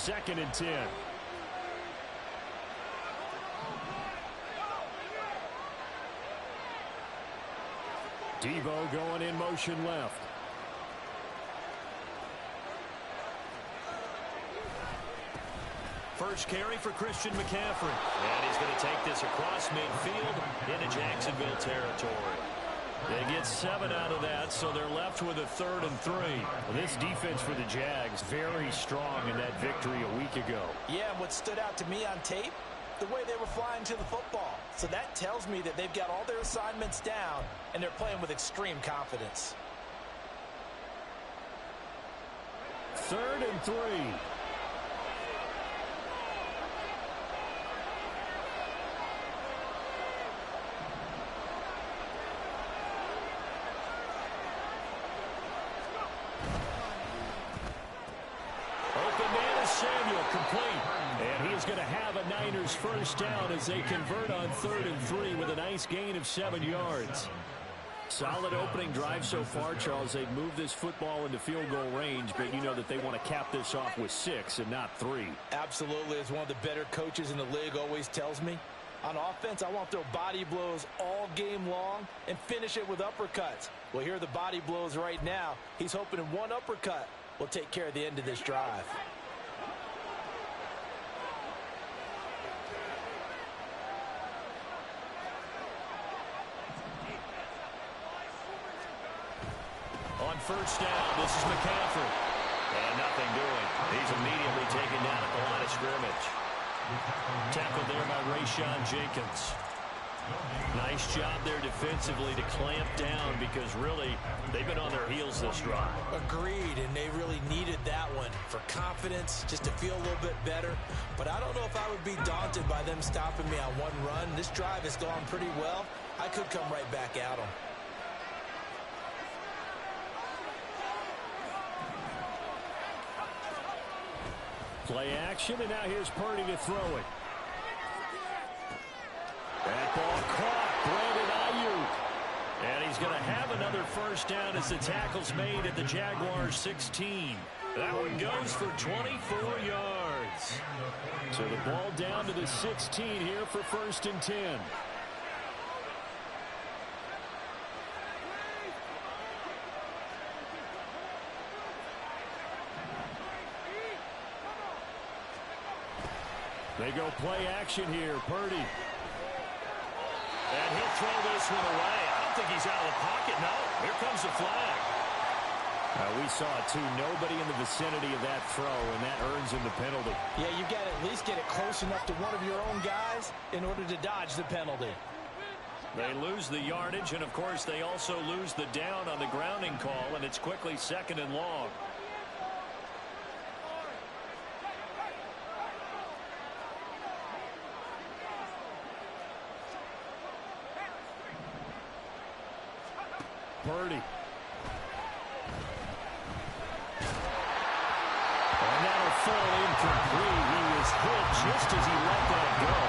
2nd and 10. Devo going in motion left. First carry for Christian McCaffrey. And he's going to take this across midfield into Jacksonville territory. They get 7 out of that, so they're left with a 3rd and 3. Well, this defense for the Jags, very strong in that victory a week ago. Yeah, and what stood out to me on tape, the way they were flying to the football. So that tells me that they've got all their assignments down, and they're playing with extreme confidence. 3rd and 3. Samuel complete. And he is going to have a Niners first down as they convert on 3rd and 3 with a nice gain of 7 yards. Solid opening drive so far, Charles. They've moved this football into field goal range, but you know that they want to cap this off with 6 and not 3. Absolutely. As one of the better coaches in the league always tells me, on offense, I want to throw body blows all game long and finish it with uppercuts. Well, here are the body blows right now. He's hoping one uppercut will take care of the end of this drive. On first down, this is McCaffrey. And nothing doing. He's immediately taken down at the line of scrimmage. Tackled there by Rayshon Jenkins. Nice job there defensively to clamp down because really they've been on their heels this drive. Agreed, and they really needed that one for confidence, just to feel a little bit better. But I don't know if I would be daunted by them stopping me on one run. This drive has gone pretty well. I could come right back at them. Play action, and now here's Purdy to throw it. That ball caught. Brandon Ayuk. And he's going to have another first down as the tackle's made at the Jaguars' 16. That one goes for 24 yards. So the ball down to the 16 here for 1st and 10. They go play action here. Purdy. And he'll throw this one away. I don't think he's out of the pocket. No, here comes the flag. We saw it too. Nobody in the vicinity of that throw, and that earns him the penalty. Yeah, you got to at least get it close enough to one of your own guys in order to dodge the penalty. They lose the yardage, and of course they also lose the down on the grounding call, and it's quickly 2nd and long. Purdy. And that'll fall incomplete. He was hit just as he let that go.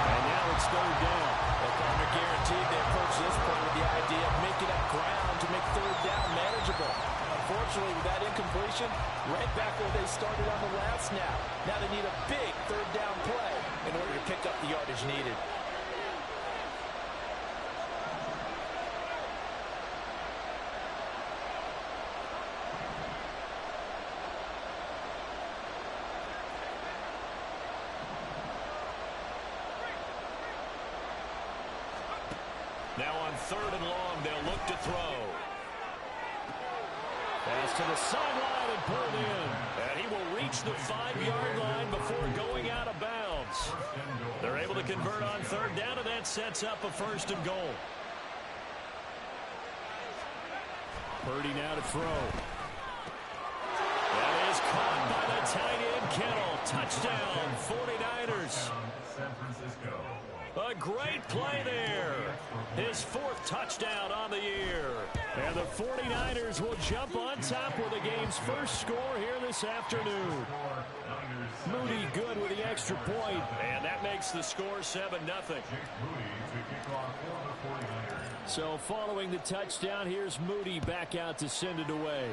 And now it's 3rd down. Well, partner, guaranteed they approach this point with the idea of making up ground to make 3rd down manageable. Unfortunately, with that incompletion, right back where they started on the last snap. Now they need a big 3rd down play in order to pick up the yardage needed. Now on 3rd and long, they'll look to throw. Pass to the sideline and pulled in. And he will reach the 5-yard line before going out of bounds. They're able to convert on 3rd down, and that sets up a 1st and goal. Purdy now to throw. That is caught by the tight end, Kittle. Touchdown, 49ers. San Francisco. A great play there. His 4th touchdown on the year. And the 49ers will jump on top with the game's first score here this afternoon. Moody good with the extra point. And that makes the score 7-0. So following the touchdown, here's Moody back out to send it away.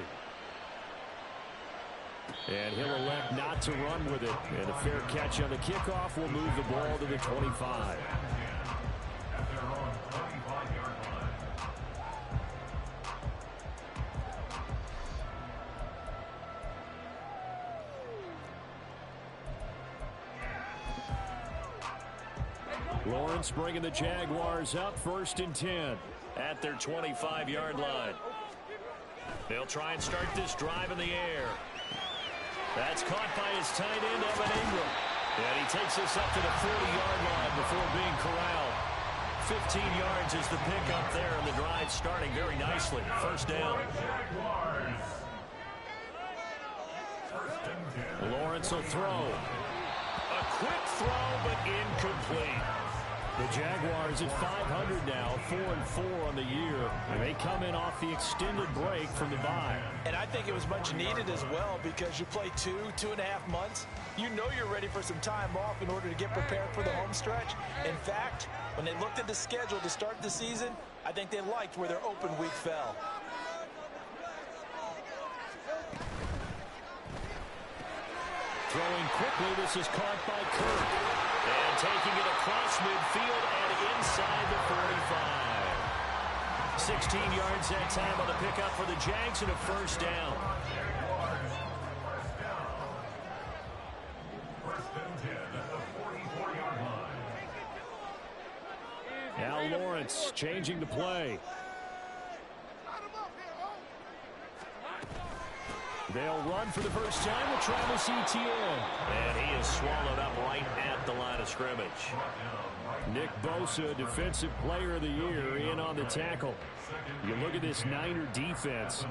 And he'll elect not to run with it. And a fair catch on the kickoff will move the ball to the 25. Lawrence bringing the Jaguars up 1st and 10 at their 25-yard line. They'll try and start this drive in the air. That's caught by his tight end, Evan Ingram. And he takes us up to the 40-yard line before being corralled. 15 yards is the pickup there, and the drive starting very nicely. 1st down. Lawrence will throw. A quick throw, but incomplete. The Jaguars at 500 now, 4-4 on the year. And they come in off the extended break from the bye. And I think it was much needed as well, because you play 2.5 months. You know you're ready for some time off in order to get prepared for the home stretch. In fact, when they looked at the schedule to start the season, I think they liked where their open week fell. Throwing quickly, this is caught by Kirk. And taking it across midfield and inside the 45. 16 yards that time on the pickup for the Jags and a 1st down. Now Lawrence changing the play. They'll run for the first time with Travis Etienne. And he is swallowed up right at the line of scrimmage. Nick Bosa, Defensive Player of the Year, in on the tackle. You look at this Niner defense.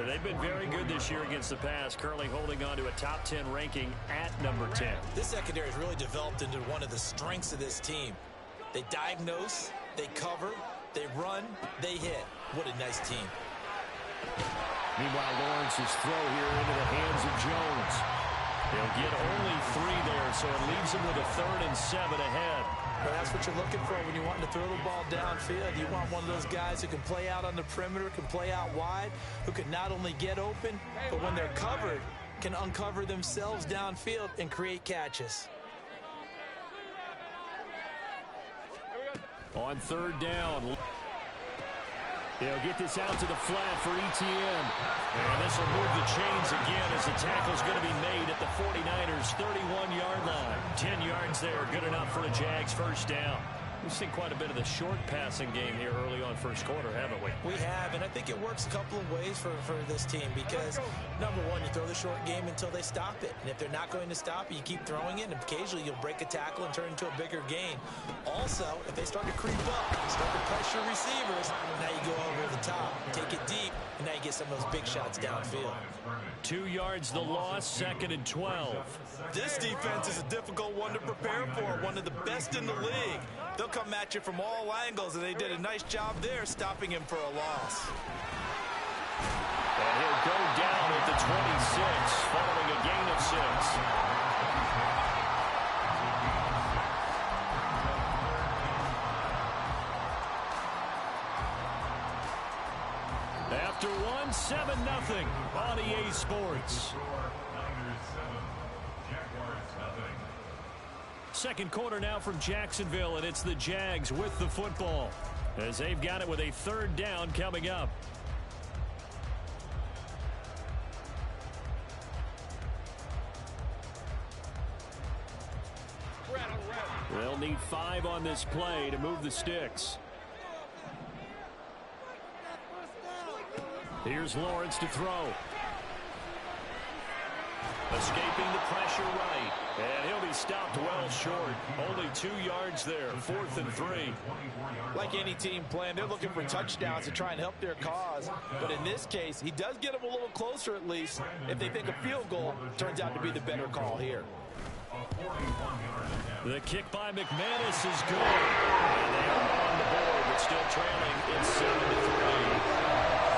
They've been very good this year against the pass, currently holding on to a top 10 ranking at number 10. This secondary has really developed into one of the strengths of this team. They diagnose, they cover, they run, they hit. What a nice team. Meanwhile, Lawrence's throw here into the hands of Jones. They'll get only 3 there, so it leaves them with a 3rd and 7 ahead. Well, that's what you're looking for when you want to throw the ball downfield. You want one of those guys who can play out on the perimeter, can play out wide, who can not only get open, but when they're covered, can uncover themselves downfield and create catches. On 3rd down. They'll get this out to the flat for Etienne. And this will move the chains again as the tackle's going to be made at the 49ers' 31-yard line. 10 yards there, good enough for a Jags 1st down. We've seen quite a bit of the short passing game here early on 1st quarter, haven't we? We have, and I think it works a couple of ways for this team because, number one, you throw the short game until they stop it. And if they're not going to stop it, you keep throwing it, and occasionally you'll break a tackle and turn into a bigger gain. Also, if they start to creep up, start to pressure receivers, now you go over the top, take it deep, and now you get some of those big shots downfield. 2 yards the loss, 2nd and 12. This defense is a difficult one to prepare for, one of the best in the league. They'll come at you from all angles, and they did a nice job there stopping him for a loss. And he'll go down at the 26, following a gain of 6. After one, 7-0 on EA Sports. 2nd quarter now from Jacksonville, and it's the Jags with the football as they've got it with a 3rd down coming up. They'll need 5 on this play to move the sticks. Here's Lawrence to throw. Escaping the pressure right. And he'll be stopped well short. Only 2 yards there. 4th and 3. Like any team playing, they're looking for touchdowns to try and help their cause. But in this case, he does get them a little closer at least. If they think a field goal turns out to be the better call here. The kick by McManus is good. And they are on the board, but still trailing. It's 7-3.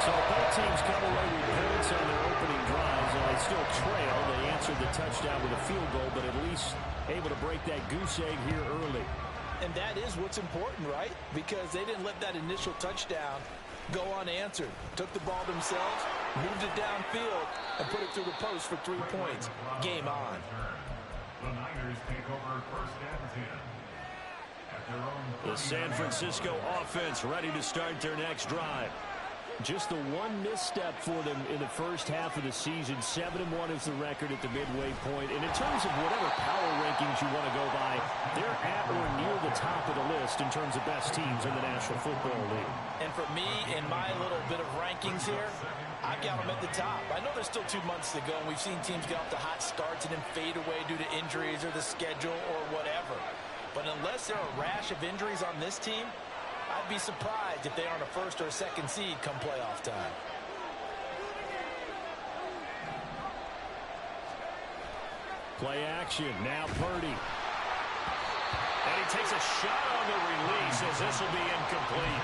So both teams come away with points on their opening drives, and they still trail. They answered the touchdown with a field goal, but at least able to break that goose egg here early. And that is what's important, right? Because they didn't let that initial touchdown go unanswered. Took the ball themselves, moved it downfield, and put it through the post for 3 points. Game on. The Niners take over first and 10. The San Francisco offense ready to start their next drive. Just the one misstep for them in the first half of the season. 7-1 is the record at the midway point. And in terms of whatever power rankings you want to go by, they're at or near the top of the list in terms of best teams in the National Football League. And for me, in my little bit of rankings here, I've got them at the top. I know there's still 2 months to go, and we've seen teams get off to hot starts and then fade away due to injuries or the schedule or whatever. But unless there are a rash of injuries on this team, I'd be surprised if they aren't a first or a second seed come playoff time. Play action. Now Purdy. And he takes a shot on the release as this will be incomplete.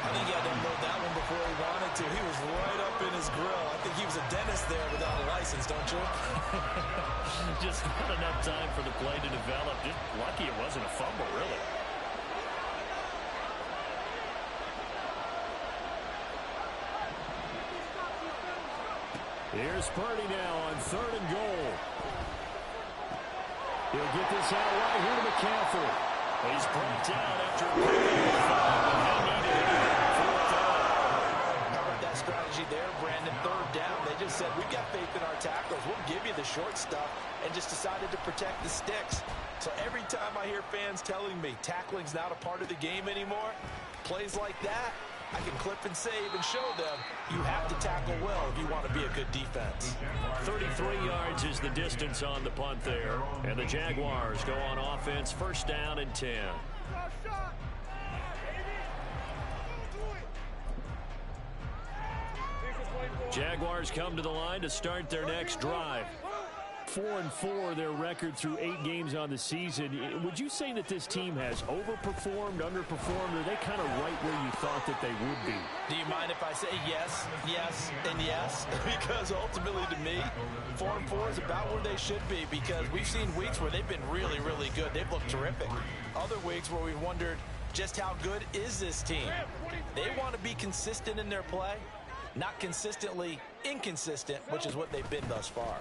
I think he had to unload that one before he wanted to. He was right up in his grill. I think he was a dentist there without a license, don't you? Just not enough time for the play to develop. Just lucky it wasn't a fumble, really. Here's Purdy now on 3rd and goal. He'll get this out right here to McCaffrey. He's brought down after a needed fourth down. How about that strategy there, Brandon? 3rd down. They just said, we've got faith in our tackles. We'll give you the short stuff, and just decided to protect the sticks. So every time I hear fans telling me tackling's not a part of the game anymore, plays like that, I can clip and save and show them you have to tackle well if you want to be a good defense. 33 yards is the distance on the punt there. And the Jaguars go on offense, 1st down and 10. Jaguars come to the line to start their next drive. 4-4 their record through 8 games on the season. Would you say that this team has overperformed, underperformed, or are they kind of right where you thought that they would be? Do you mind if I say yes, yes, and yes? Because ultimately to me, 4-4 is about where they should be, because we've seen weeks where they've been really, really good. They've looked terrific. Other weeks where we've wondered just how good is this team? They want to be consistent in their play, not consistently inconsistent, which is what they've been thus far.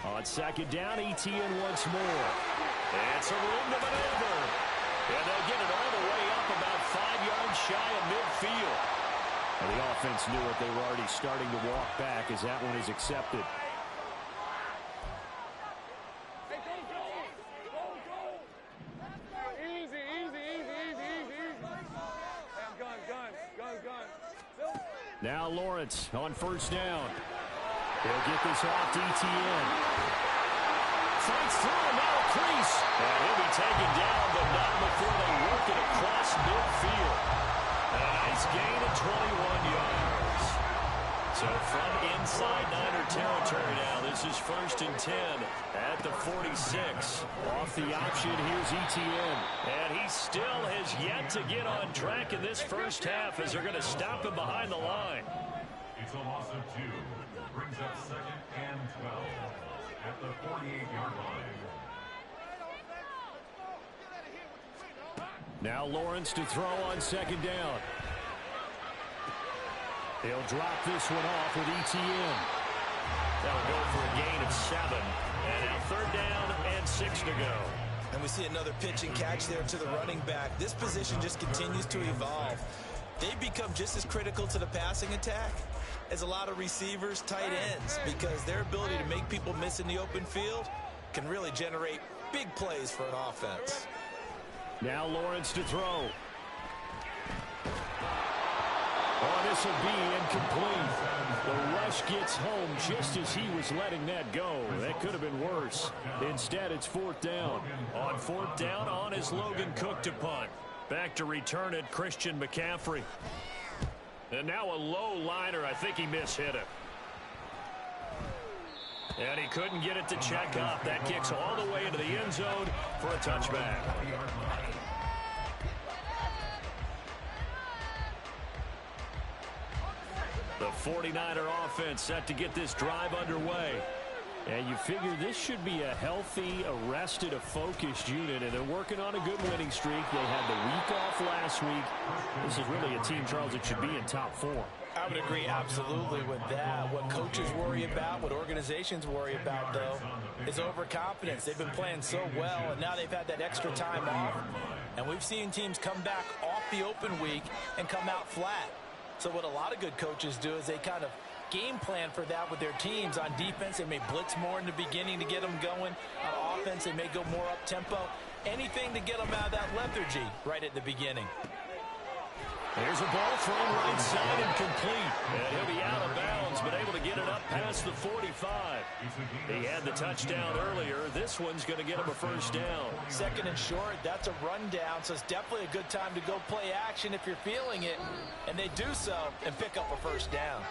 On 2nd down, ETN once more. And some room to maneuver. And they'll get it all the way up about 5 yards shy of midfield. And the offense knew it. They were already starting to walk back as that one is accepted. Now Lawrence on 1st down. He'll get this off to ETN. Fights through a narrow crease. And he'll be taken down, but not before they work it across midfield. And a nice gain of 21 yards. So from inside Niner territory now, this is 1st and 10 at the 46. Off the option, here's ETN. And he still has yet to get on track in this first half as they're going to stop him behind the line. It's a loss of 2. Brings up 2nd and 12 at the 48-yard line. Now Lawrence to throw on 2nd down. He'll drop this one off with ETN. That'll go for a gain of 7. And now 3rd down and 6 to go. And we see another pitch and catch there to the running back. This position just continues to evolve. They've become just as critical to the passing attack as a lot of receivers, tight ends, because their ability to make people miss in the open field can really generate big plays for an offense. Now Lawrence to throw. Oh, this will be incomplete. The rush gets home just as he was letting that go. That could have been worse. Instead, it's 4th down. On 4th down, on is Logan Cook to punt. Back to return it, Christian McCaffrey. And now a low liner. I think he mishit it. And he couldn't get it to check up. That kicks all the way into the end zone for a touchback. The 49er offense set to get this drive underway. And you figure this should be a healthy, arrested, a focused unit, and they're working on a good winning streak. They had the week off last week. This is really a team, Charles, that should be in top 4. I would agree absolutely with that. What coaches worry about, what organizations worry about, though, is overconfidence. They've been playing so well, and now they've had that extra time off. And we've seen teams come back off the open week and come out flat. So what a lot of good coaches do is they kind of game plan for that with their teams. On defense, they may blitz more in the beginning to get them going. On offense, they may go more up-tempo. Anything to get them out of that lethargy right at the beginning. There's a ball thrown right side and complete. And he'll be out of bounds, but able to get it up past the 45. He had the touchdown earlier. This one's going to get him a first down. Second and short, that's a rundown, so it's definitely a good time to go play action if you're feeling it. And they do so and pick up a first down.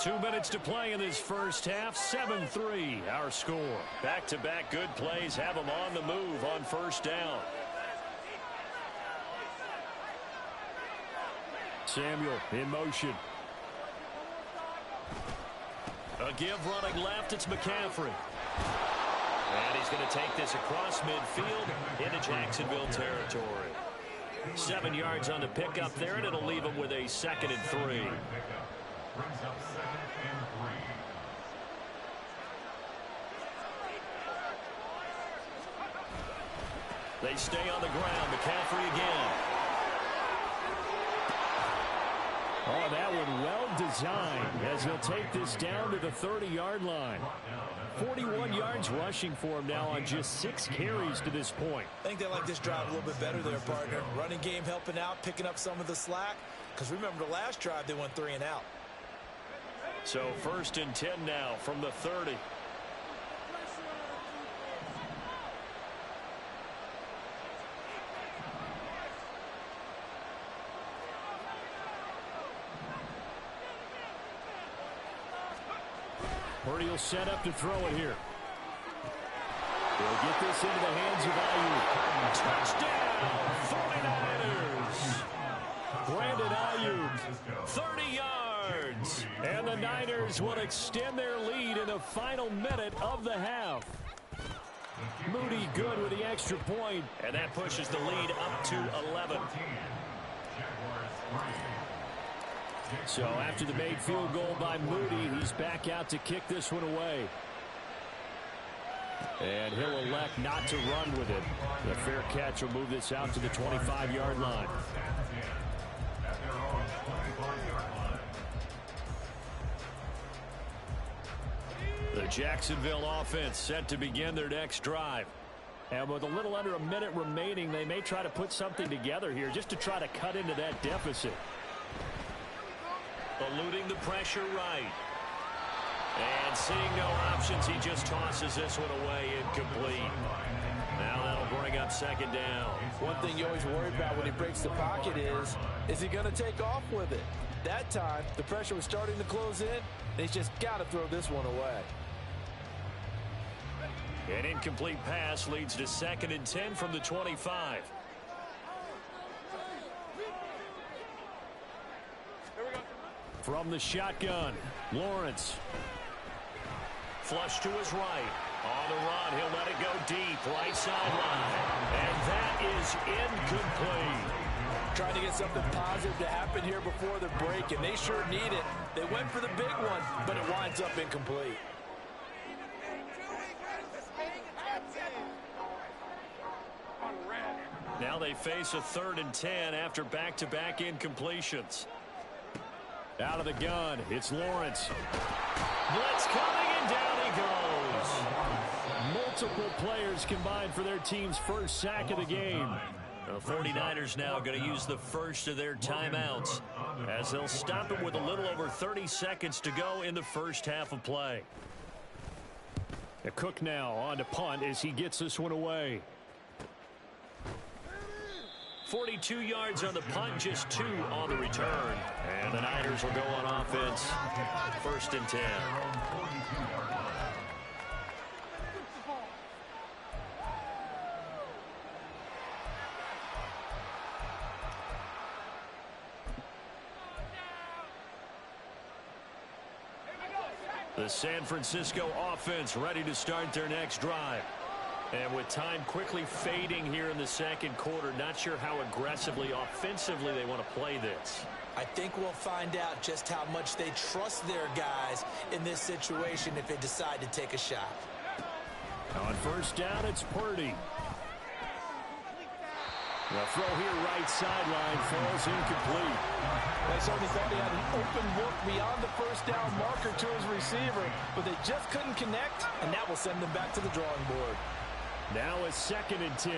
2 minutes to play in this first half. 7-3, our score. Back-to-back good plays have them on the move on first down. Samuel in motion. A give running left. It's McCaffrey. And he's going to take this across midfield into Jacksonville territory. 7 yards on the pickup there, and it'll leave him with a 2nd and 3. Brings up 2nd and 3. They stay on the ground. McCaffrey again. Oh, that one well designed as he'll take this down to the 30-yard line. 41 yards rushing for him now on just 6 carries to this point. I think they like this drive a little bit better there, partner. Running game helping out, picking up some of the slack. Because remember the last drive, they went 3 and out. So 1st and 10 now from the 30. Purdy will set up to throw it here. He'll get this into the hands of Ayuk. Touchdown, 49ers. Brandon Ayuk, 30 yards. And the Niners will extend their lead in the final minute of the half. Moody good with the extra point, and that pushes the lead up to 11. So after the made field goal by Moody, he's back out to kick this one away. And he'll elect not to run with it. The fair catch will move this out to the 25-yard line. The Jacksonville offense set to begin their next drive. And with a little under a minute remaining, they may try to put something together here just to try to cut into that deficit. Eluding the pressure right. And seeing no options, he just tosses this one away incomplete. Now that'll bring up 2nd down. One thing you always worry about when he breaks the pocket is he going to take off with it? That time, the pressure was starting to close in, and he's just got to throw this one away. An incomplete pass leads to 2nd and 10 from the 25. From the shotgun, Lawrence. Flush to his right. On the run, he'll let it go deep, right sideline. And that is incomplete. Trying to get something positive to happen here before the break, and they sure need it. They went for the big one, but it winds up incomplete. Now they face a 3rd and 10 after back-to-back incompletions. Out of the gun, it's Lawrence. Blitz coming, and down he goes. Multiple players combined for their team's first sack of the game. The 49ers now going to use the first of their timeouts as they'll stop him with a little over 30 seconds to go in the first half of play. Cook now on to punt as he gets this one away. 42 yards on the punt, just 2 on the return. And the Niners will go on offense. 1st and 10. The San Francisco offense ready to start their next drive. And with time quickly fading here in the second quarter, not sure how aggressively, offensively they want to play this. I think we'll find out just how much they trust their guys in this situation if they decide to take a shot. On first down, it's Purdy. The throw here, right sideline, falls incomplete. They certainly thought he had an open look beyond the first down marker to his receiver, but they just couldn't connect, and that will send them back to the drawing board. Now a 2nd and 10.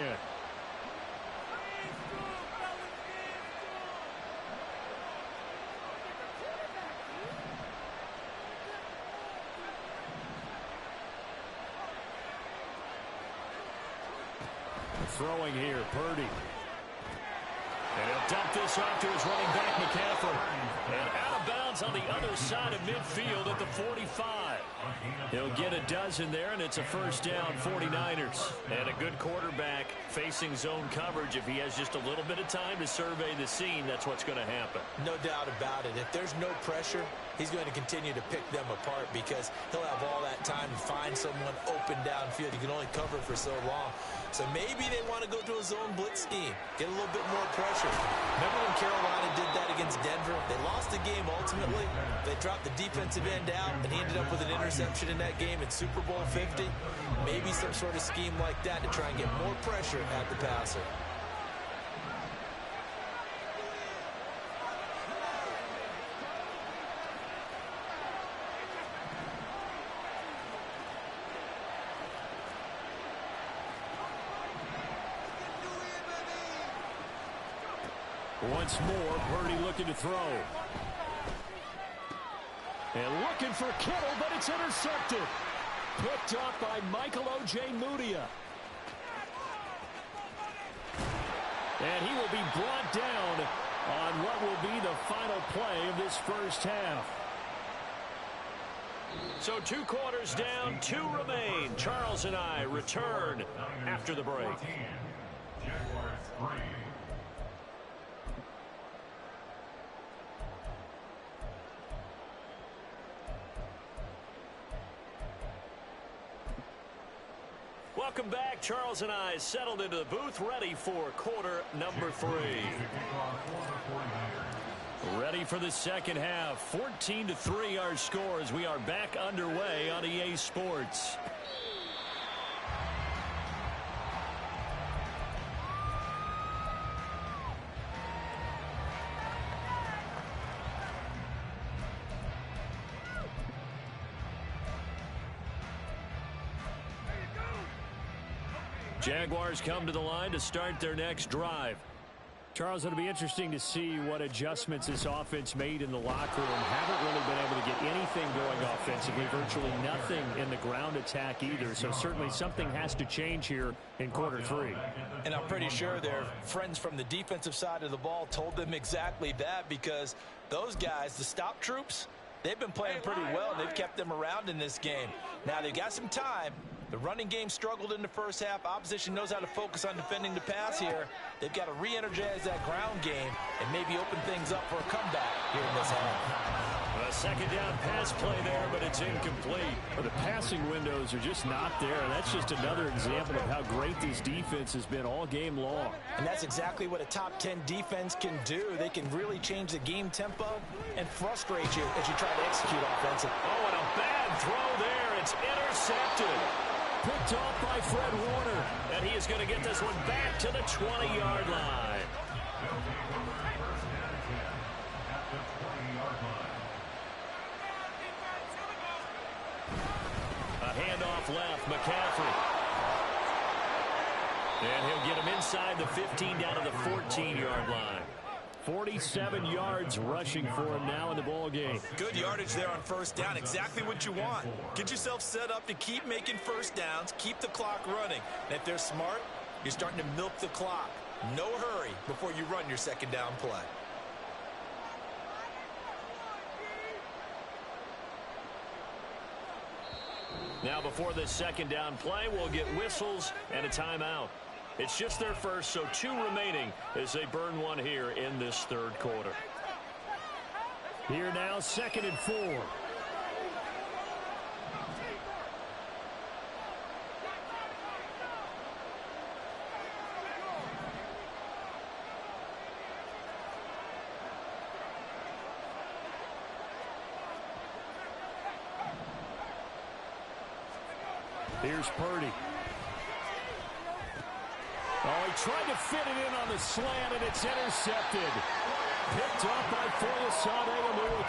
Throwing here, Purdy. And he'll dump this off to his running back, McCaffrey. And out of bounds on the other side of midfield at the 45. He'll get a dozen there, and it's a first down, 49ers. And a good quarterback facing zone coverage. If he has just a little bit of time to survey the scene, that's what's going to happen. No doubt about it. If there's no pressure, he's going to continue to pick them apart because he'll have all that time to find someone open downfield. He can only cover for so long. So maybe they want to go to a zone blitz scheme, get a little bit more pressure. Remember when Carolina did that against Denver? They lost the game ultimately. They dropped the defensive end out, and he ended up with an interception in that game in Super Bowl 50. Maybe some sort of scheme like that to try and get more pressure at the passer. Once more, Purdy looking to throw. And looking for Kittle, but it's intercepted. Picked up by Michael Ojemudia. And he will be brought down on what will be the final play of this first half. So 2 quarters down, 2 remain. Charles and I return after the break. Jaguars 3. Welcome back. Charles and I settled into the booth, ready for quarter number 3. Ready for the second half. 14-3 our score as we are back underway on EA Sports. Jaguars come to the line to start their next drive. Charles, it'll be interesting to see what adjustments this offense made in the locker room. Haven't really been able to get anything going offensively, virtually nothing in the ground attack either. So certainly something has to change here in quarter 3. And I'm pretty sure their friends from the defensive side of the ball told them exactly that, because those guys, the stop troops, they've been playing pretty well. They've kept them around in this game. Now they've got some time. The running game struggled in the first half. Opposition knows how to focus on defending the pass here. They've got to re-energize that ground game and maybe open things up for a comeback here in this half. A second down pass play there, but it's incomplete. But the passing windows are just not there. That's just another example of how great this defense has been all game long. And that's exactly what a top 10 defense can do. They can really change the game tempo and frustrate you as you try to execute offensively. Oh, and a bad throw there. It's intercepted. Picked off by Fred Warner. And he is going to get this one back to the 20-yard line. A handoff left, McCaffrey. And he'll get him inside the 15 down to the 14-yard line. 47 yards rushing for him now in the ball game. Good yardage there on first down. Exactly what you want. Get yourself set up to keep making first downs, keep the clock running. And if they're smart, you're starting to milk the clock. No hurry before you run your second down play. Now before this second down play, we'll get whistles and a timeout. It's just their first, so 2 remaining as they burn one here in this third quarter. Here now, 2nd and 4. Here's Purdy. Oh, he tried to fit it in on the slant, and it's intercepted. Picked up by Foyesade.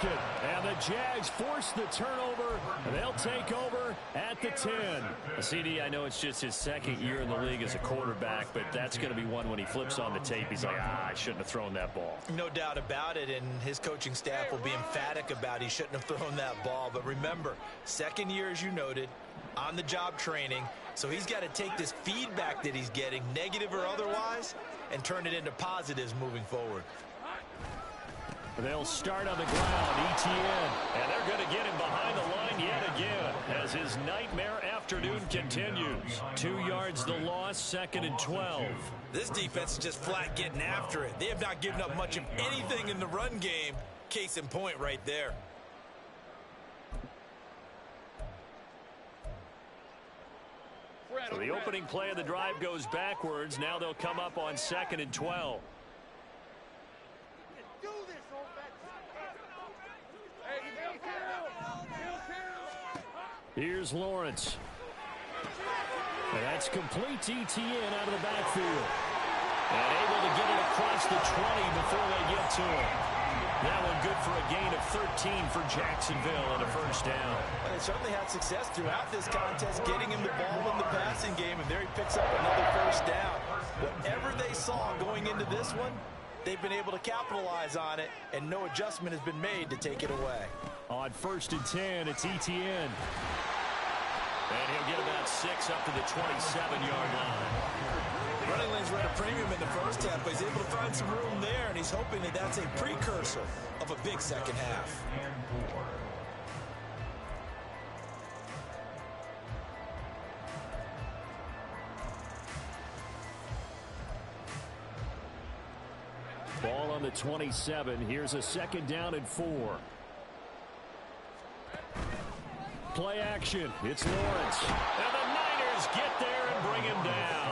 And the Jags force the turnover. They'll take over at the 10. CD, I know it's just his second year in the league as a quarterback, but that's going to be one when he flips on the tape. He's like, I shouldn't have thrown that ball. No doubt about it, and his coaching staff will be emphatic about he shouldn't have thrown that ball. But remember, second year, as you noted, on-the-job training. So he's got to take this feedback that he's getting, negative or otherwise, and turn it into positives moving forward. They'll start on the ground, ETN. And they're going to get him behind the line yet again as his nightmare afternoon continues. 2 yards the loss, 2nd and 12. This defense is just flat getting after it. They have not given up much of anything in the run game. Case in point right there. So the opening play of the drive goes backwards. Now they'll come up on 2nd and 12. Here's Lawrence. And that's complete to ETN out of the backfield. And able to get it across the 20 before they get to him. That one good for a gain of 13 for Jacksonville and a first down. Well, they certainly had success throughout this contest, getting him the ball in the passing game, and there he picks up another first down. Whatever they saw going into this one, they've been able to capitalize on it, and no adjustment has been made to take it away. On 1st and 10, it's ETN. And he'll get about 6 up to the 27-yard line. Running lanes were at a premium in the first half, but he's able to find some room there, and he's hoping that that's a precursor of a big second half. Ball on the 27. Here's a 2nd down and 4. Play action. It's Lawrence. And the Niners get there and bring him down.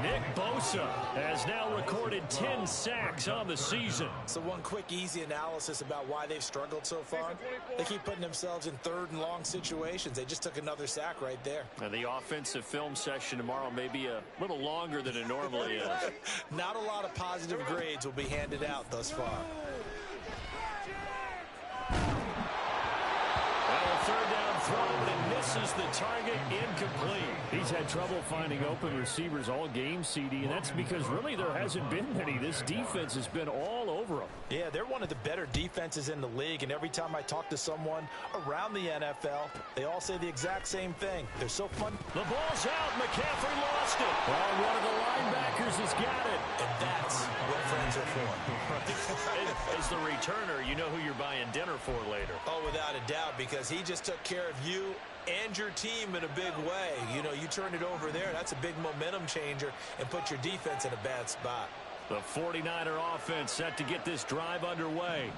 Nick Bosa has now recorded 10 sacks on the season. So one quick, easy analysis about why they've struggled so far. They keep putting themselves in 3rd and long situations. They just took another sack right there. And the offensive film session tomorrow may be a little longer than it normally is. Not a lot of positive grades will be handed out thus far. Third down throw, but it misses the target, incomplete. He's had trouble finding open receivers all game, CD, and that's because really there hasn't been many. This defense has been all over them. Yeah, they're one of the better defenses in the league, and every time I talk to someone around the NFL, they all say the exact same thing. They're so fun. The ball's out. McCaffrey lost it. Well, one of the linebackers has got it. And that's what friends are for. As the returner, you know who you're buying dinner for later. Oh, without a doubt, because he just took care of you and your team in a big way. You know, you turn it over there, that's a big momentum changer and put your defense in a bad spot. The 49er offense set to get this drive underway.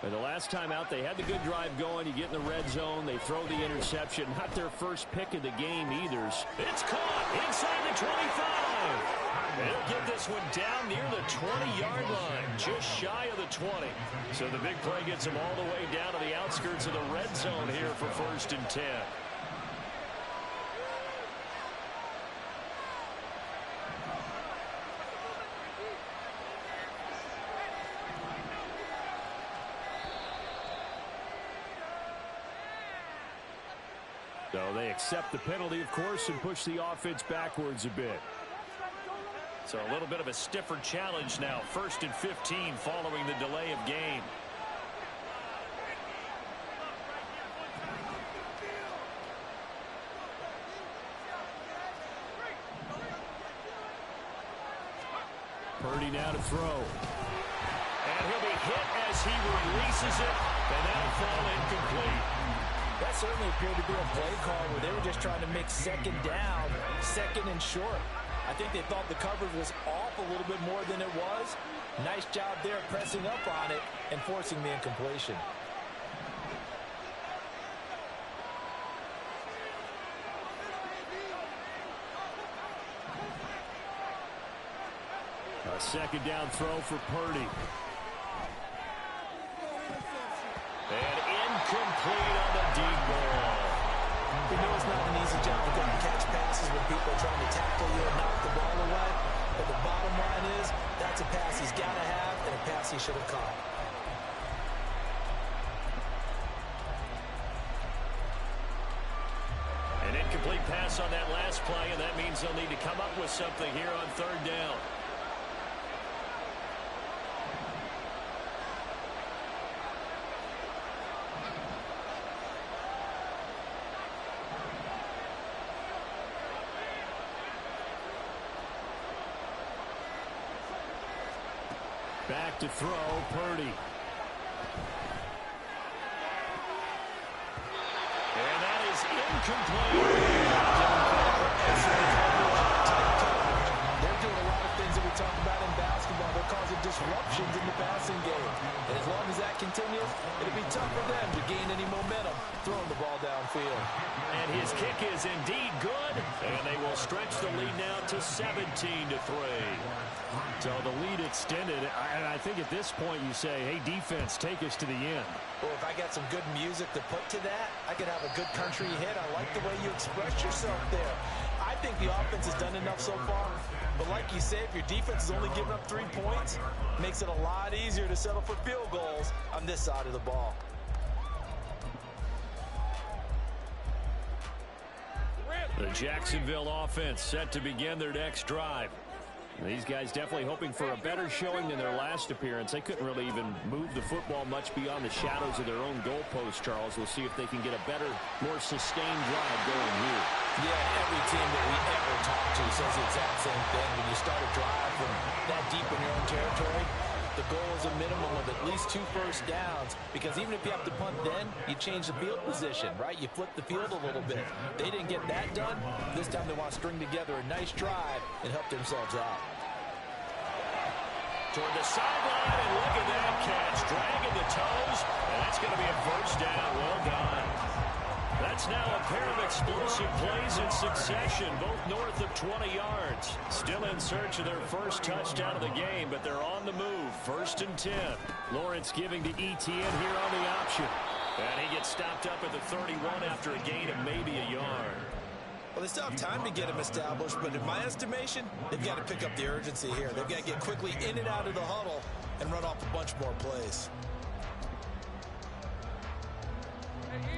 And the last time out, they had the good drive going. You get in the red zone, they throw the interception. Not their first pick of the game either. It's caught inside the 25. They'll get this one down near the 20-yard line, just shy of the 20. So the big play gets them all the way down to the outskirts of the red zone here for 1st and 10. So they accept the penalty, of course, and push the offense backwards a bit. So a little bit of a stiffer challenge now. 1st and 15 following the delay of game. Purdy now to throw. And he'll be hit as he releases it, and that'll fall incomplete. That certainly appeared to be a play call where they were just trying to make 2nd down, 2nd and short. I think they thought the coverage was off a little bit more than it was. Nice job there pressing up on it and forcing the incompletion. A 2nd down throw for Purdy. And incomplete on the deep ball. We know it's not an easy job to don't catch passes when people are trying to tackle you and knock the ball away. But the bottom line is, that's a pass he's got to have and a pass he should have caught. An incomplete pass on that last play, and that means they'll need to come up with something here on third down. Back to throw, Purdy. And that is incomplete. They're doing a lot of things that we talk about in basketball. They're causing disruptions in the passing game. And as long as that continues, it'll be tough for them to gain any momentum throwing the ball downfield. And his kick is indeed good. And they will stretch the lead now to 17-3. So the lead extended. And I think at this point you say, hey, defense, take us to the end. Well, if I got some good music to put to that, I could have a good country hit. I like the way you express yourself there. I think the offense has done enough so far. But like you say, if your defense is only giving up 3 points, it makes it a lot easier to settle for field goals on this side of the ball. The Jacksonville offense set to begin their next drive. These guys definitely hoping for a better showing than their last appearance. They couldn't really even move the football much beyond the shadows of their own goalpost, Charles. We'll see if they can get a better, more sustained drive going here. Yeah, every team that we ever talk to says the exact same thing. When you start a drive from that deep in your own territory, the goal is a minimum of at least 2 first downs, because even if you have to punt then, you change the field position, right? You flip the field a little bit. They didn't get that done. This time they want to string together a nice drive and help themselves out. Toward the sideline, and look at that catch. Dragging the toes, and that's going to be a first down. Well done. That's now a pair of explosive plays in succession, both north of 20 yards. Still in search of their first touchdown of the game, but they're on the move. 1st and 10. Lawrence giving to Etienne here on the option. And he gets stopped up at the 31 after a gain of maybe a yard. Well, they still have time to get him established, but in my estimation, they've got to pick up the urgency here. They've got to get quickly in and out of the huddle and run off a bunch more plays.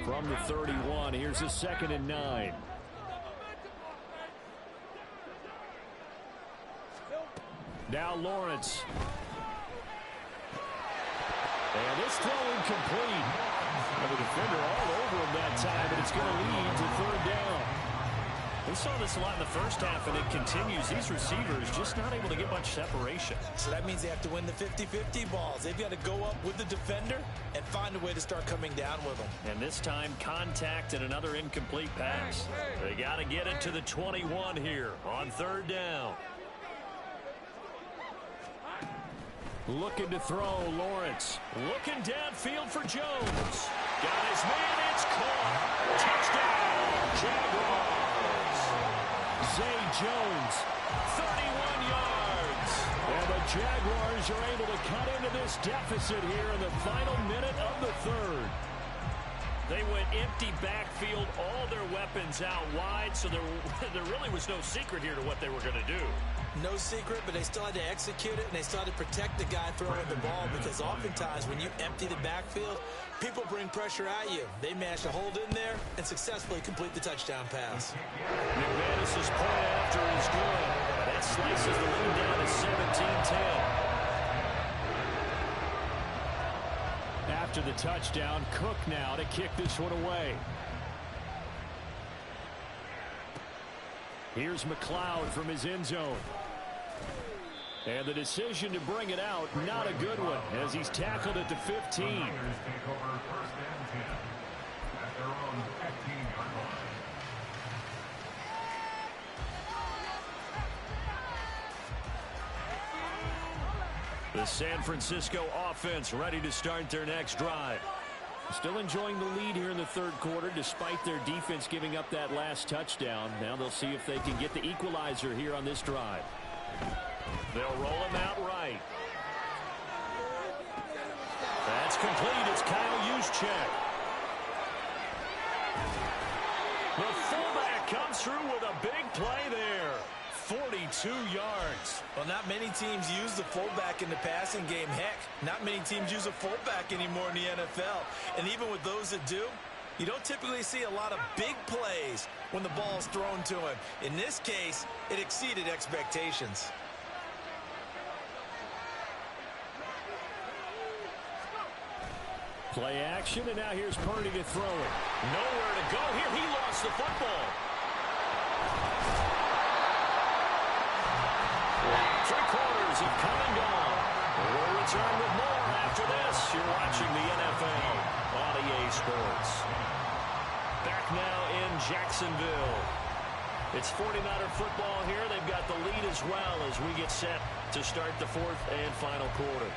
From the 31, here's a 2nd and 9. Now Lawrence. And this throw incomplete. And the defender all over him that time, but it's going to lead to 3rd down. We saw this a lot in the first half, and it continues. These receivers just not able to get much separation. So that means they have to win the 50-50 balls. They've got to go up with the defender and find a way to start coming down with them. And this time, contact and another incomplete pass. They got to get it to the 21 here on 3rd down. Looking to throw, Lawrence. Looking downfield for Jones. Got his man, it's caught. Touchdown, Jaguars. Zay Jones, 31 yards. And the Jaguars are able to cut into this deficit here in the final minute of the 3rd. They went empty backfield, all their weapons out wide, so there really was no secret here to what they were going to do. No secret, but they still had to execute it, and they still had to protect the guy throwing the ball, because oftentimes when you empty the backfield, people bring pressure at you. They managed to hold in there and successfully complete the touchdown pass. McManus's point after is good. That slices the lead down to 17-10. After the touchdown, Cook now to kick this one away. Here's McLeod from his end zone. And the decision to bring it out, not a good one, as he's tackled at the 15. The San Francisco offense ready to start their next drive. Still enjoying the lead here in the 3rd quarter, despite their defense giving up that last touchdown. Now they'll see if they can get the equalizer here on this drive. They'll roll him out right. That's complete. It's Kyle Juszczyk. The fullback comes through with a big play there. 42 yards. Well, not many teams use the fullback in the passing game. Heck, not many teams use a fullback anymore in the NFL. And even with those that do, you don't typically see a lot of big plays when the ball is thrown to him. In this case, it exceeded expectations. Play action, and now here's Purdy to throw it. Nowhere to go here. He lost the football. Three quarters have come and gone. We'll return with more after this. You're watching the NFL on EA Sports. Back now in Jacksonville. It's 49er football here. They've got the lead as well as we get set to start the fourth and final quarter.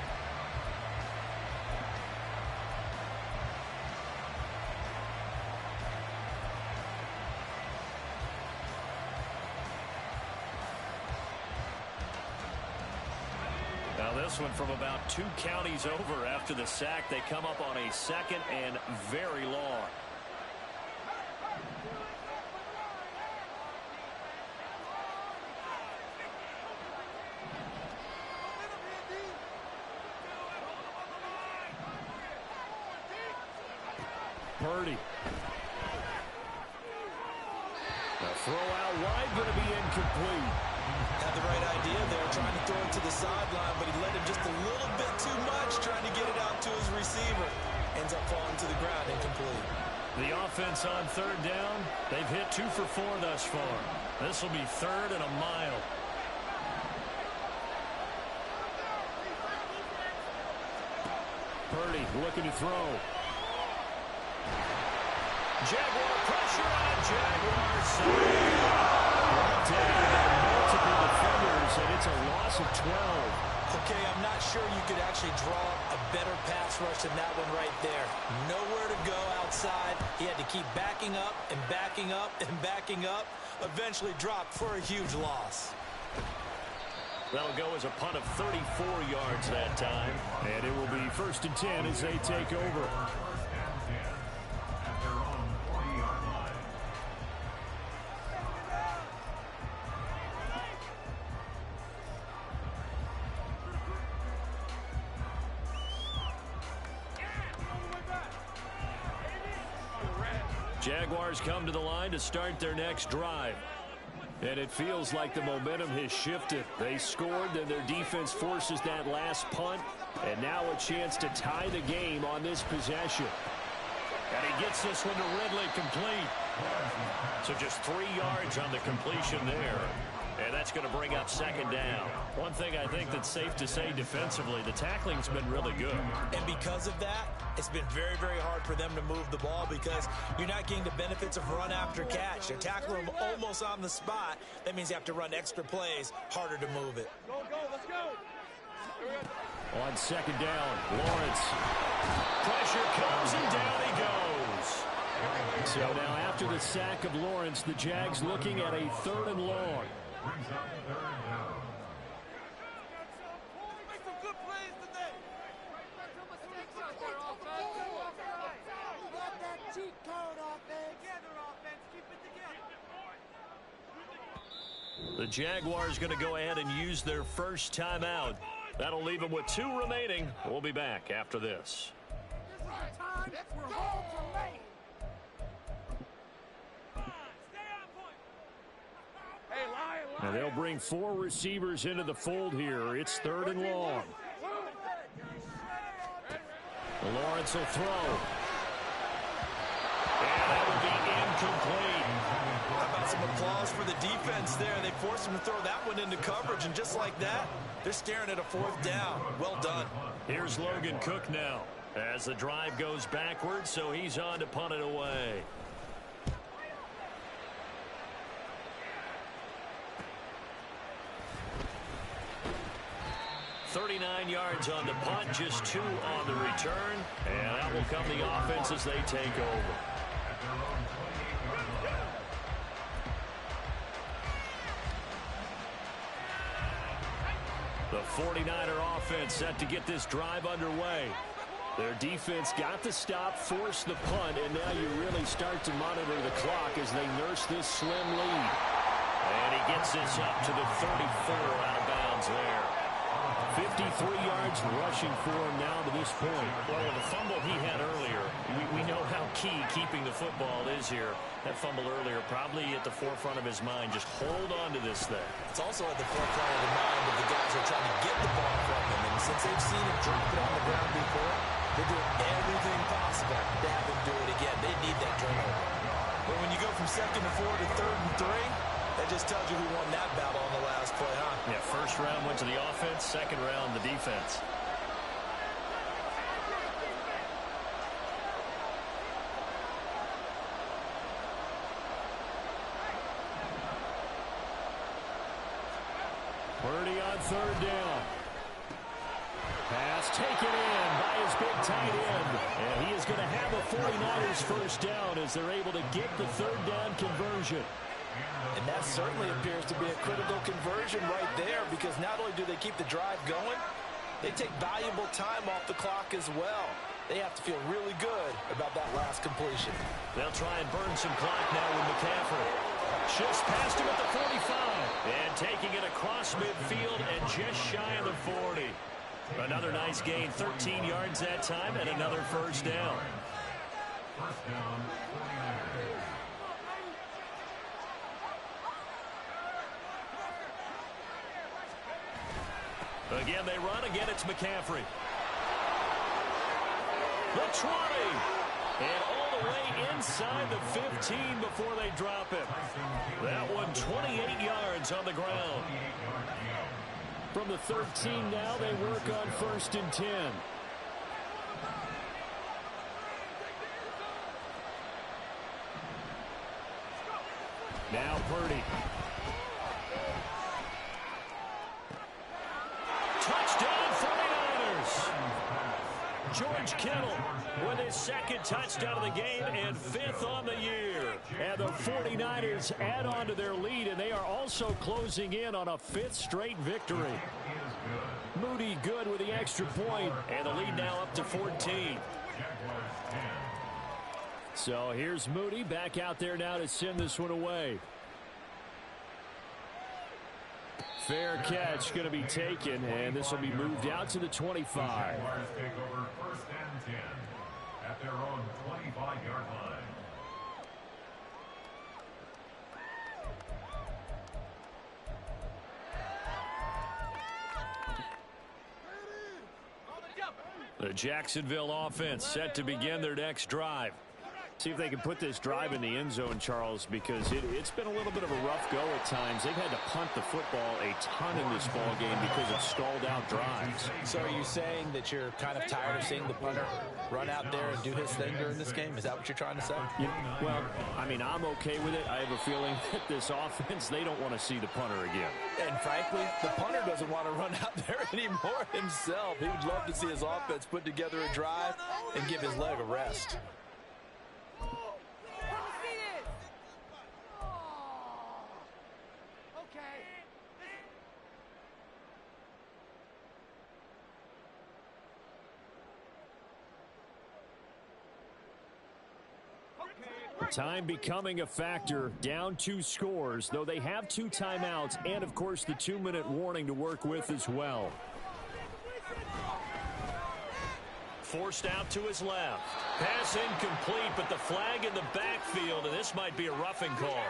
Now this one from about 2 counties over after the sack. They come up on a second and very long. Purdy. The throw out wide, going to be incomplete. Had the right idea there, trying to throw it to the sideline, but he let him just a little bit too much, trying to get it out to his receiver. Ends up falling to the ground, incomplete. The offense on third down, they've hit 2 for 4 thus far. This will be third and a mile. Purdy looking to throw. Jaguar pressure on a Jaguar save. Brought down by multiple defenders, and it's a loss of 12. Okay, I'm not sure you could actually draw a better pass rush than that one right there. Nowhere to go outside. He had to keep backing up and backing up and backing up. Eventually dropped for a huge loss. That'll go as a punt of 34 yards that time. And it will be 1st and 10 as they take over. Jaguars come to the line to start their next drive. And it feels like the momentum has shifted. They scored, then their defense forces that last punt. And now a chance to tie the game on this possession. And he gets this one to Ridley complete. So just 3 yards on the completion there. And that's going to bring up 2nd down. One thing I think that's safe to say defensively, the tackling's been really good. And because of that, it's been very, very hard for them to move the ball because you're not getting the benefits of run after catch. They're tackling them almost on the spot. That means you have to run extra plays, harder to move it. Go, let's go. On 2nd down, Lawrence. Pressure comes and down he goes. So now after the sack of Lawrence, the Jags looking at a 3rd and long. Brings up 3rd down. Make some good plays today. Got that cheat code offense. Together offense. Keep it together. The Jaguars going to go ahead and use their first timeout. That'll leave them with 2 remaining. We'll be back after this. Time. We're home for late. Now they'll bring 4 receivers into the fold here. It's 3rd and long. Lawrence will throw. And that will be incomplete. How about some applause for the defense there? They forced him to throw that one into coverage, and just like that, they're staring at a 4th down. Well done. Here's Logan Cook now as the drive goes backwards, so he's on to punt it away. $39 yards on the punt, just 2 on the return, and that will come the offense as they take over. The 49er offense set to get this drive underway. Their defense got the stop, forced the punt, and now you really start to monitor the clock as they nurse this slim lead. And he gets this up to the 34 out of bounds there. 53 yards rushing for him now to this point. Well, with the fumble he had earlier, we know how key keeping the football is here. That fumble earlier probably at the forefront of his mind. Just hold on to this thing. It's also at the forefront of the mind of the guys who are trying to get the ball from him. And since they've seen him drop it on the ground before, they're doing everything possible to have him do it again. They need that turnover. But when you go from 2nd and 4 to 3rd and 3, that just tells you who won that battle on the last play, huh? Yeah, first round went to the offense, second round the defense. Purdy on 3rd down. Pass taken in by his big tight end. And he is going to have a 49ers first down as they're able to get the 3rd down conversion. And that certainly appears to be a critical conversion right there, because not only do they keep the drive going, they take valuable time off the clock as well. They have to feel really good about that last completion. They'll try and burn some clock now with McCaffrey. Shifts past him at the 45. And taking it across midfield and just shy of the 40. Another nice gain, 13 yards that time, and another first down. First down, 49ers. Again, they run. Again, it's McCaffrey. The 20. And all the way inside the 15 before they drop him. That one 28 yards on the ground. From the 13 now, they work on 1st and 10. Now Purdy. Touchdown 49ers. George Kittle with his 2nd touchdown of the game and 5th on the year. And the 49ers add on to their lead, and they are also closing in on a 5th straight victory. Moody good with the extra point. And the lead now up to 14. So here's Moody back out there now to send this one away. Fair catch going to be taken, and this will be moved out to the 25. Jaguars take over 1st and 10 at their own 25-yard line. The Jacksonville offense set to begin their next drive. See if they can put this drive in the end zone, Charles, because it's been a little bit of a rough go at times. They've had to punt the football a ton in this ball game because of stalled out drives. So are you saying that you're kind of tired of seeing the punter run out there and do his thing during this game? Is that what you're trying to say? Well, I mean, I'm okay with it. I have a feeling that this offense, they don't want to see the punter again. And frankly, the punter doesn't want to run out there anymore himself. He would love to see his offense put together a drive and give his leg a rest. Time becoming a factor, down 2 scores, though they have 2 timeouts and, of course, the 2-minute warning to work with as well. Forced out to his left. Pass incomplete, but the flag in the backfield, and this might be a roughing call.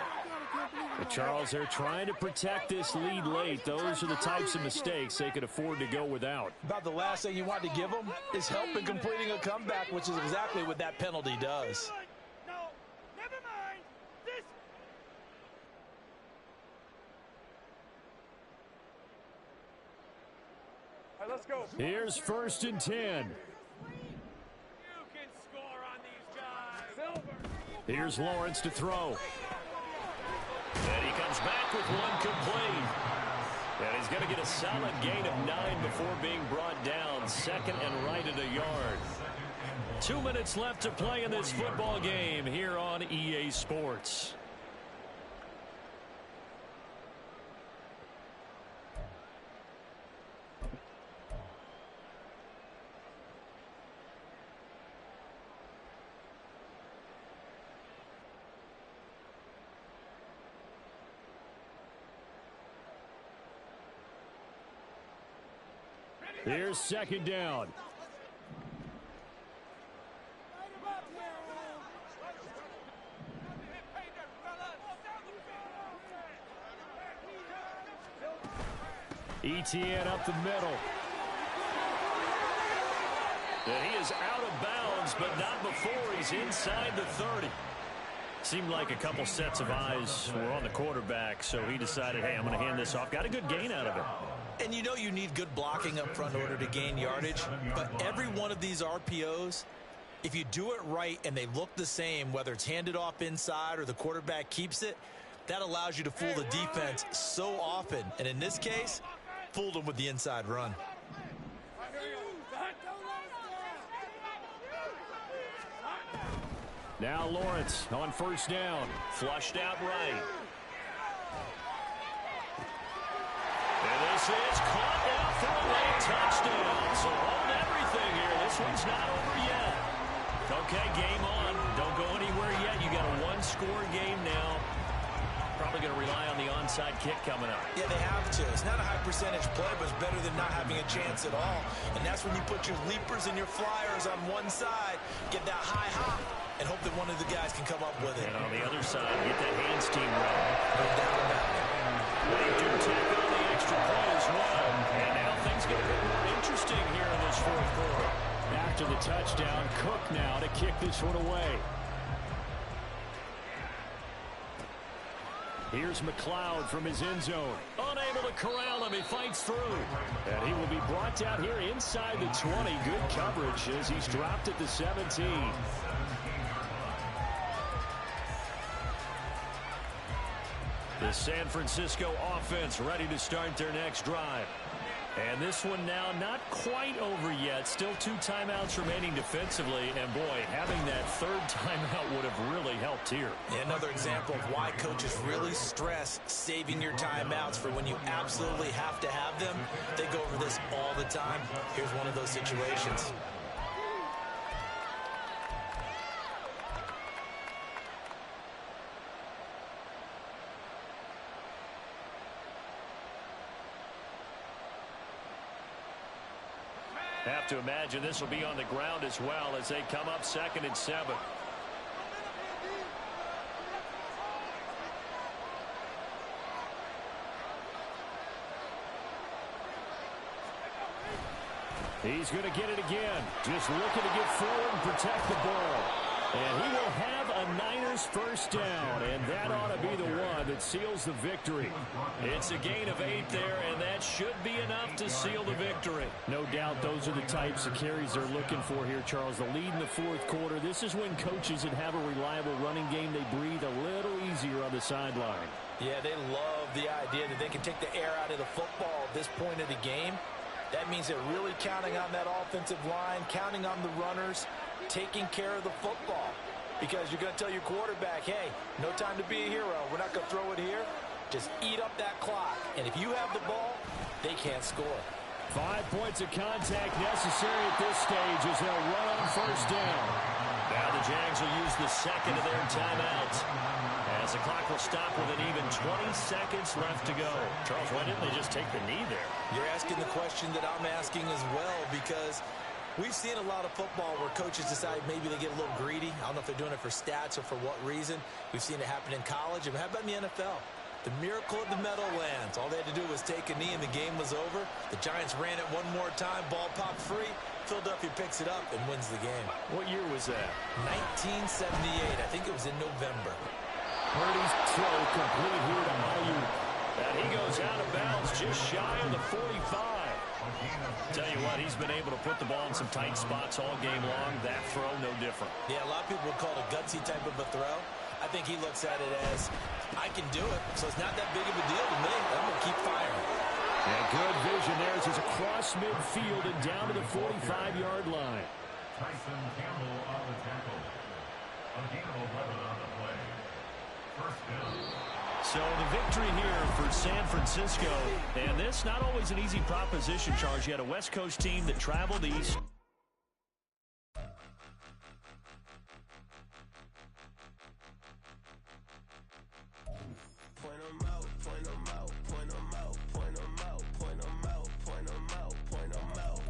But Charles, they're trying to protect this lead late. Those are the types of mistakes they could afford to go without. About the last thing you want to give them is help in completing a comeback, which is exactly what that penalty does. Let's go. Here's 1st and 10. You can score on these guys. Here's Lawrence to throw. And he comes back with one complete. And he's going to get a solid gain of 9 before being brought down. 2nd and right at a yard. 2 minutes left to play in this football game here on EA Sports. Here's second down. ETN up the middle. And he is out of bounds, but not before he's inside the 30. Seemed like a couple sets of eyes were on the quarterback, so he decided, hey, I'm going to hand this off. Got a good gain out of it. And you know you need good blocking up front in order to gain yardage, but every one of these RPOs, if you do it right and they look the same, whether it's handed off inside or the quarterback keeps it, that allows you to fool the defense so often. And in this case, fooled them with the inside run. Now Lawrence on first down. Flushed out right. And this is caught out for a late touchdown. So hold everything here. This one's not over yet. Okay, game on. Don't go anywhere yet. You got a one-score game now. Probably going to rely on the onside kick coming up. Yeah, they have to. It's not a high percentage play, but it's better than not having a chance at all. And that's when you put your leapers and your flyers on one side, get that high hop, and hope that one of the guys can come up with it. And on the other side, get that hands team running. No doubt about it. They do tack on the extra play as well. And now things get a bit more interesting here in this fourth quarter. After the touchdown, Cook now to kick this one away. Here's McLeod from his end zone. Unable to corral him. He fights through. And he will be brought down here inside the 20. Good coverage as he's dropped at the 17. The San Francisco offense ready to start their next drive. And this one now not quite over yet. Still 2 timeouts remaining defensively. And, boy, having that third timeout would have really helped here. Yeah, another example of why coaches really stress saving your timeouts for when you absolutely have to have them. They go over this all the time. Here's one of those situations. Have to imagine this will be on the ground as well as they come up 2nd and 7. He's going to get it again. Just looking to get forward and protect the ball. And he will have a Niners first down, and that ought to be the one that seals the victory. It's a gain of 8 there, and that should be enough to seal the victory. No doubt those are the types of carries they're looking for here, Charles. The lead in the fourth quarter. This is when coaches that have a reliable running game, they breathe a little easier on the sideline. Yeah, they love the idea that they can take the air out of the football at this point of the game. That means they're really counting on that offensive line, counting on the runners, taking care of the football. Because you're going to tell your quarterback, hey, no time to be a hero. We're not going to throw it here. Just eat up that clock. And if you have the ball, they can't score. 5 points of contact necessary at this stage as they'll run on first down. Now the Jags will use the second of their timeouts, as the clock will stop with an even 20 seconds left to go. Charles, why didn't they just take the knee there? You're asking the question that I'm asking as well, because we've seen a lot of football where coaches decide maybe they get a little greedy. I don't know if they're doing it for stats or for what reason. We've seen it happen in college. And how about in the NFL? The miracle of the Meadowlands. All they had to do was take a knee and the game was over. The Giants ran it one more time. Ball popped free. Philadelphia picks it up and wins the game. What year was that? 1978. I think it was in November. Purdy's throw complete here to Ayuk. And he goes out of bounds just shy of the 45. Tell you what, he's been able to put the ball in some tight spots all game long. That throw, no different. Yeah, a lot of people would call it a gutsy type of a throw. I think he looks at it as, I can do it, so it's not that big of a deal to me. I'm going to keep firing. And good vision there as he's across midfield and down to the 45-yard line. Tyson Campbell on the tackle. A gain of 11 on the play. First down. So the victory here for San Francisco. And this not always an easy proposition, Charles. You had a West Coast team that traveled east. Point 'em out, point 'em out, point 'em out, point 'em out, point 'em out, point 'em out.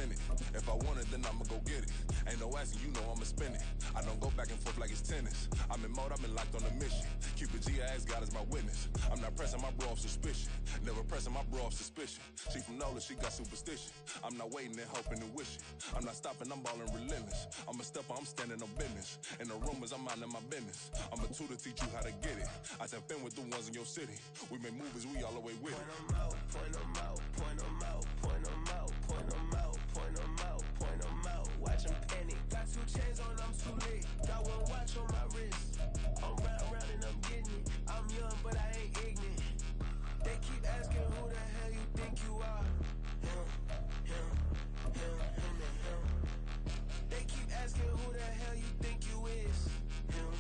in it. If I want it, then I'ma go get it. Ain't no asking, you know I'ma spend it. I don't go back and forth like it's tennis. I'm in mode, I've been locked on a mission. Cupid G, I ask God as my witness. I'm not pressing my bro off suspicion. Never pressing my bro off suspicion. She from Nola, she got superstition. I'm not waiting and hoping and wishing. I'm not stopping, I'm balling relentless. I'm a stepper, I'm standing on business. In the rumors, I'm minding my business. I'm a tutor, teach you how to get it. I tap in with the ones in your city. We make movies, we all the way with it. Point them out, point them out, point them out, point them out, point them out, point them out, point them out. Watch them penny. Got 2 chains on, I'm too late. Got 1 watch on my wrist. I'm round and I'm getting it. I'm young, but I ain't ignorant. They keep asking who the hell you think you are. Him. They keep asking who the hell you think you is. Him.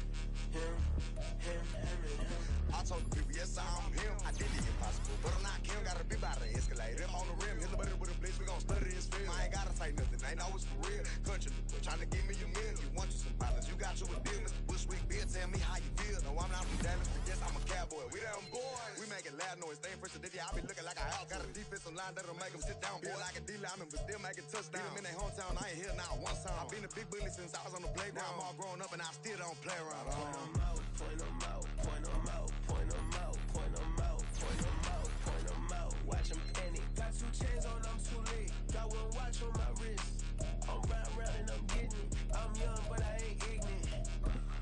I told the people, yes, I'm him. I did the impossible, but I'm not Kim. Gotta be by the escalator. If on the rim, hit the butter with a blitz, we gon' study his film. I ain't gotta say nothing, ain't always for real. Country, trying to give me a meal. You want you some problems, you got you a deal. Mr. Bushwick, Bill, tell me how you feel. No, I'm not from Dallas, but yes, I'm a cowboy. We them boys. We making loud noise, staying first to this, I be looking like a house. Got a defensive line that'll make them sit down. Feel like a D-lineman, but still making touchdowns. Beat them in their hometown, I ain't here now one time. I've been a big bully since I was on the playground. Now I'm all grown up and I still don't play around. Point them out, point them out, point them out, point them out, point them out, point them out, point them out. Watch them penny. Got 2 chains on, I'm too late. Got 1 watch on my wrist. I'm round and I'm getting it. I'm young, but I ain't ignorant.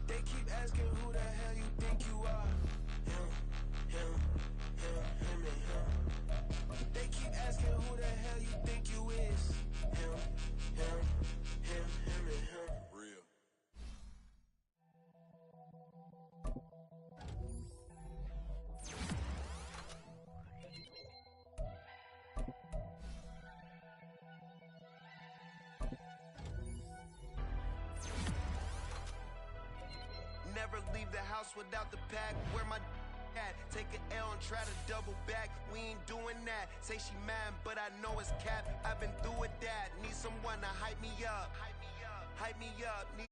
They keep asking who the hell you think you are. Him. They keep asking who the hell you think you is. Him. Real. Never leave the house without the pack. Where my at? Take an L and try to double back. We ain't doing that. Say she mad, but I know it's cap. I've been through with that. Need someone to hype me up. Hype me up. Need